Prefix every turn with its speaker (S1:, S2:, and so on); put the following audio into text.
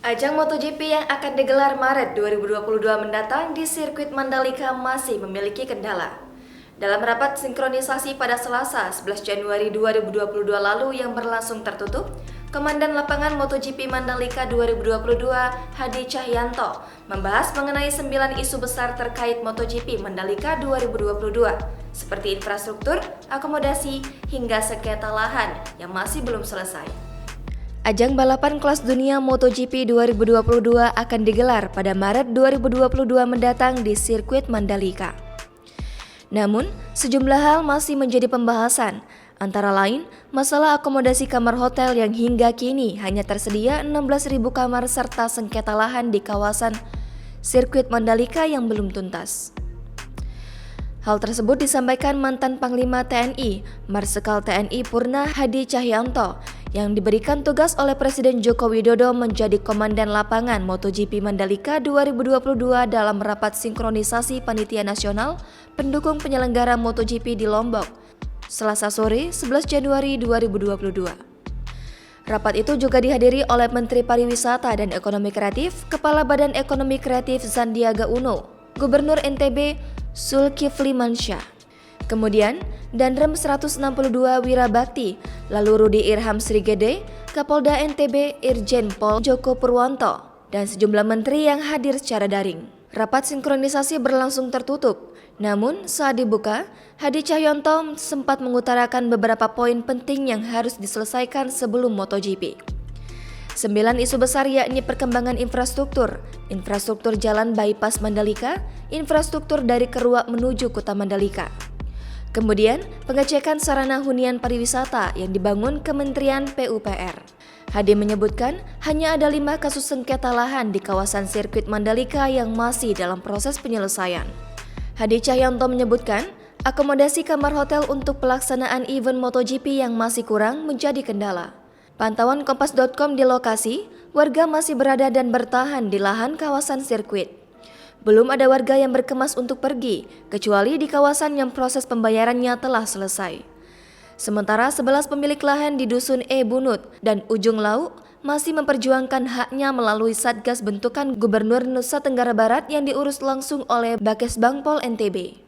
S1: Ajang MotoGP yang akan digelar Maret 2022 mendatang di sirkuit Mandalika masih memiliki kendala. Dalam rapat sinkronisasi pada Selasa 11 Januari 2022 lalu yang berlangsung tertutup, Komandan Lapangan MotoGP Mandalika 2022 Hadi Cahyanto membahas mengenai 9 isu besar terkait MotoGP Mandalika 2022, seperti infrastruktur, akomodasi, hingga sengketa lahan yang masih belum selesai. Ajang balapan kelas dunia MotoGP 2022 akan digelar pada Maret 2022 mendatang di sirkuit Mandalika. Namun, sejumlah hal masih menjadi pembahasan, antara lain masalah akomodasi kamar hotel yang hingga kini hanya tersedia 16.000 kamar serta sengketa lahan di kawasan sirkuit Mandalika yang belum tuntas. Hal tersebut disampaikan mantan Panglima TNI, Marsikal TNI Purna Hadi Cahyanto, yang diberikan tugas oleh Presiden Joko Widodo menjadi Komandan Lapangan MotoGP Mandalika 2022 dalam rapat sinkronisasi Panitia Nasional pendukung penyelenggara MotoGP di Lombok, Selasa sore 11 Januari 2022. Rapat itu juga dihadiri oleh Menteri Pariwisata dan Ekonomi Kreatif, Kepala Badan Ekonomi Kreatif Sandiaga Uno, Gubernur NTB Zulkifli Mansyah, kemudian Danrem 162 Wirabakti, lalu Rudi Irham Srigede, Kapolda NTB Irjen Pol Joko Purwanto, dan sejumlah menteri yang hadir secara daring. Rapat sinkronisasi berlangsung tertutup, namun saat dibuka, Hadi Cahyanto sempat mengutarakan beberapa poin penting yang harus diselesaikan sebelum MotoGP. 9 isu besar yakni perkembangan infrastruktur jalan bypass Mandalika, infrastruktur dari Keruak menuju Kota Mandalika. Kemudian, pengecekan sarana hunian pariwisata yang dibangun Kementerian PUPR. Hadi menyebutkan hanya ada 5 kasus sengketa lahan di kawasan sirkuit Mandalika yang masih dalam proses penyelesaian. Hadi Cahyanto menyebutkan akomodasi kamar hotel untuk pelaksanaan event MotoGP yang masih kurang menjadi kendala. Pantauan Kompas.com di lokasi, warga masih berada dan bertahan di lahan kawasan sirkuit. Belum ada warga yang berkemas untuk pergi, kecuali di kawasan yang proses pembayarannya telah selesai. Sementara 11 pemilik lahan di Dusun Bunut dan Ujung Lauk masih memperjuangkan haknya melalui Satgas bentukan Gubernur Nusa Tenggara Barat yang diurus langsung oleh Bakes Bangpol NTB.